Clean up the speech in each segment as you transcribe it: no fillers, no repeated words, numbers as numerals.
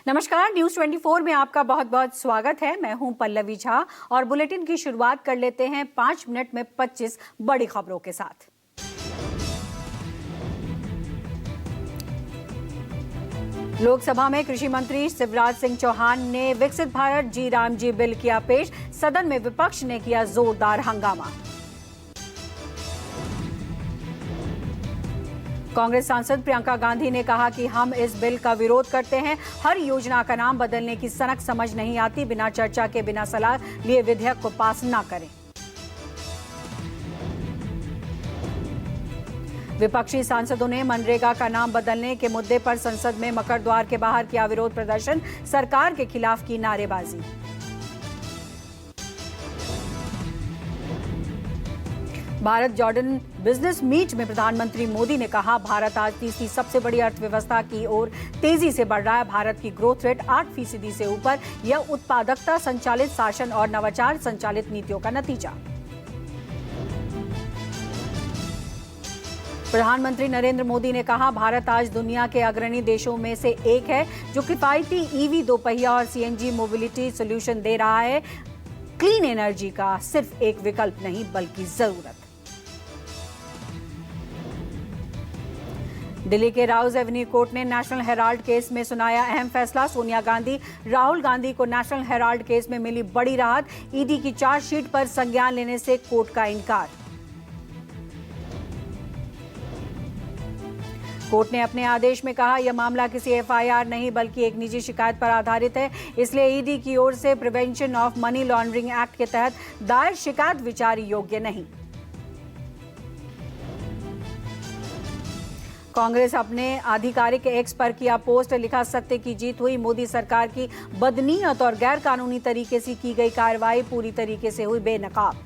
नमस्कार, न्यूज 24 में आपका बहुत बहुत स्वागत है। मैं हूं पल्लवी झा और बुलेटिन की शुरुआत कर लेते हैं 5 मिनट में 25 बड़ी खबरों के साथ। लोकसभा में कृषि मंत्री शिवराज सिंह चौहान ने विकसित भारत जी राम जी बिल किया पेश। सदन में विपक्ष ने किया जोरदार हंगामा। कांग्रेस सांसद प्रियंका गांधी ने कहा कि हम इस बिल का विरोध करते हैं। हर योजना का नाम बदलने की सनक समझ नहीं आती। बिना चर्चा के, बिना सलाह लिए विधेयक को पास ना करें। विपक्षी सांसदों ने मनरेगा का नाम बदलने के मुद्दे पर संसद में मकर द्वार के बाहर किया विरोध प्रदर्शन। सरकार के खिलाफ की नारेबाजी। भारत जॉर्डन बिजनेस मीट में प्रधानमंत्री मोदी ने कहा, भारत आज तीसरी सबसे बड़ी अर्थव्यवस्था की ओर तेजी से बढ़ रहा है। भारत की ग्रोथ रेट 8% से ऊपर। यह उत्पादकता संचालित शासन और नवाचार संचालित नीतियों का नतीजा। प्रधानमंत्री नरेंद्र मोदी ने कहा, भारत आज दुनिया के अग्रणी देशों में से एक है जो किफायती ईवी, दोपहिया और सीएनजी मोबिलिटी सोल्यूशन दे रहा है। क्लीन एनर्जी का सिर्फ एक विकल्प नहीं बल्कि जरूरत। दिल्ली के राउज एवेन्यू कोर्ट ने नेशनल हेराल्ड केस में सुनाया अहम फैसला। सोनिया गांधी, राहुल गांधी को नेशनल हेराल्ड केस में मिली बड़ी राहत। ईडी की चार्जशीट पर संज्ञान लेने से कोर्ट का इनकार। कोर्ट ने अपने आदेश में कहा, यह मामला किसी एफआईआर नहीं बल्कि एक निजी शिकायत पर आधारित है। इसलिए ईडी की ओर से prevention of money laundering act के तहत दायर शिकायत विचार योग्य नहीं। कांग्रेस अपने आधिकारिक एक्स पर किया पोस्ट, लिखा, सत्य की जीत हुई। मोदी सरकार की बदनीयत और गैर कानूनी तरीके से की गई कार्रवाई पूरी तरीके से हुई बेनकाब।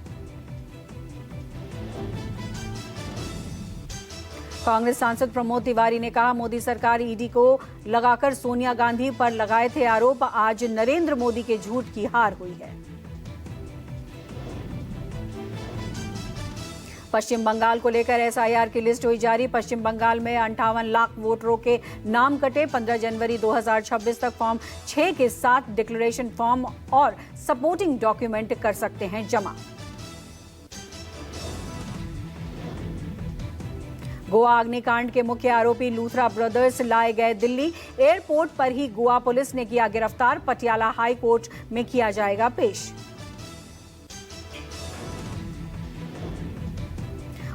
कांग्रेस सांसद प्रमोद तिवारी ने कहा, मोदी सरकार ईडी को लगाकर सोनिया गांधी पर लगाए थे आरोप। आज नरेंद्र मोदी के झूठ की हार हुई है। पश्चिम बंगाल को लेकर एसआईआर की लिस्ट हुई जारी। पश्चिम बंगाल में 58 लाख वोटरों के नाम कटे। 15 जनवरी 2026 तक फॉर्म 6 के साथ डिक्लेरेशन फॉर्म और सपोर्टिंग डॉक्यूमेंट कर सकते हैं जमा। गोवा अग्निकांड के मुख्य आरोपी लूथरा ब्रदर्स लाए गए दिल्ली। एयरपोर्ट पर ही गोवा पुलिस ने किया गिरफ्तार। पटियाला हाई कोर्ट में किया जाएगा पेश।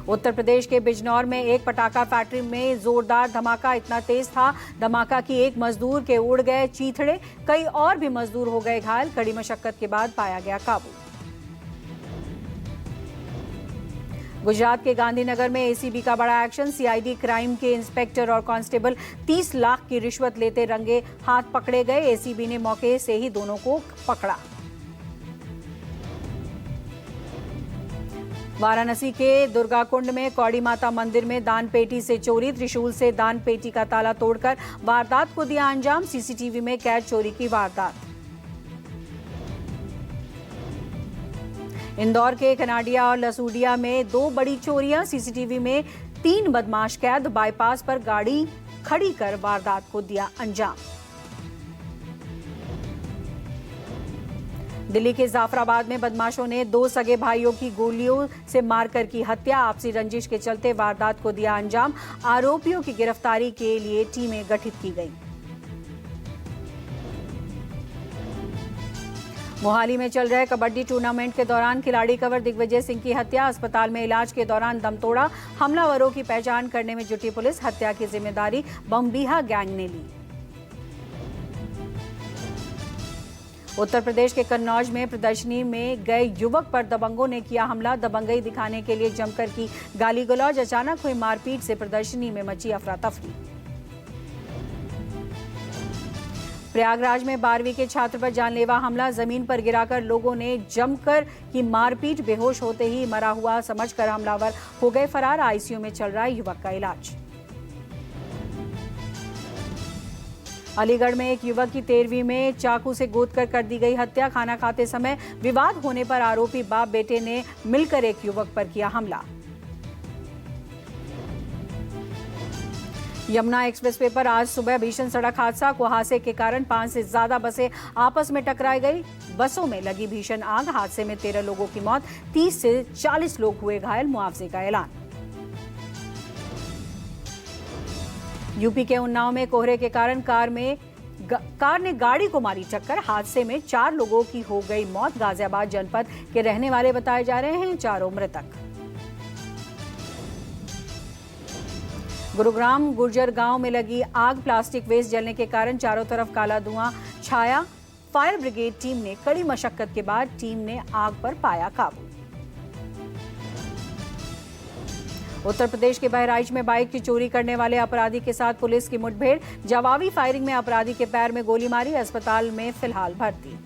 उत्तर प्रदेश के बिजनौर में एक पटाखा फैक्ट्री में जोरदार धमाका। इतना तेज था धमाका कि एक मजदूर के उड़ गए चीथड़े। कई और भी मजदूर हो गए घायल। कड़ी मशक्कत के बाद पाया गया काबू। गुजरात के गांधीनगर में एसीबी का बड़ा एक्शन। सीआईडी क्राइम के इंस्पेक्टर और कांस्टेबल 30 लाख की रिश्वत लेते रंगे हाथ पकड़े गए। एसीबी ने मौके से ही दोनों को पकड़ा। वाराणसी के दुर्गाकुंड में कौड़ी माता मंदिर में दान पेटी से चोरी। त्रिशूल से दान पेटी का ताला तोड़कर वारदात को दिया अंजाम। सीसीटीवी में कैद चोरी की वारदात। इंदौर के कनाडिया और लसूडिया में 2 बड़ी चोरियां। सीसीटीवी में 3 बदमाश कैद। बाईपास पर गाड़ी खड़ी कर वारदात को दिया अंजाम। दिल्ली के जाफराबाद में बदमाशों ने 2 सगे भाइयों की गोलियों से मारकर की हत्या। आपसी रंजिश के चलते वारदात को दिया अंजाम। आरोपियों की गिरफ्तारी के लिए टीमें गठित की गईं। मोहाली में चल रहे कबड्डी टूर्नामेंट के दौरान खिलाड़ी कंवर दिग्विजय सिंह की हत्या। अस्पताल में इलाज के दौरान दम तोड़ा। हमलावरों की पहचान करने में जुटी पुलिस। हत्या की जिम्मेदारी बमबीहा गैंग ने ली। उत्तर प्रदेश के कन्नौज में प्रदर्शनी में गए युवक पर दबंगों ने किया हमला। दबंगई दिखाने के लिए जमकर की गाली गलौज। अचानक हुई मारपीट से प्रदर्शनी में मची अफरा तफरी। प्रयागराज में 12वीं के छात्र पर जानलेवा हमला। जमीन पर गिराकर लोगों ने जमकर की मारपीट। बेहोश होते ही मरा हुआ समझकर हमलावर हो गए फरार। आईसीयू में चल रहा है युवक का इलाज। अलीगढ़ में एक युवक की 13वीं में चाकू से गोदकर कर दी गई हत्या। खाना खाते समय विवाद होने पर आरोपी बाप बेटे ने मिलकर एक युवक पर किया हमला। यमुना एक्सप्रेसवे पर आज सुबह भीषण सड़क हादसा। कुहासे के कारण 5 से ज्यादा बसें आपस में टकराई गई। बसों में लगी भीषण आग। हादसे में 13 लोगों की मौत, 30 से 40 लोग हुए घायल। मुआवजे का ऐलान। यूपी के उन्नाव में कोहरे के कारण कार ने गाड़ी को मारी टक्कर। हादसे में 4 लोगों की हो गई मौत। गाजियाबाद जनपद के रहने वाले बताए जा रहे हैं चारों मृतक। गुरुग्राम गुर्जर गांव में लगी आग। प्लास्टिक वेस्ट जलने के कारण चारों तरफ काला धुआं छाया। फायर ब्रिगेड टीम ने कड़ी मशक्कत के बाद टीम ने आग पर पाया काबू। उत्तर प्रदेश के बहराइच में बाइक की चोरी करने वाले अपराधी के साथ पुलिस की मुठभेड़। जवाबी फायरिंग में अपराधी के पैर में गोली मारी। अस्पताल में फिलहाल भर्ती।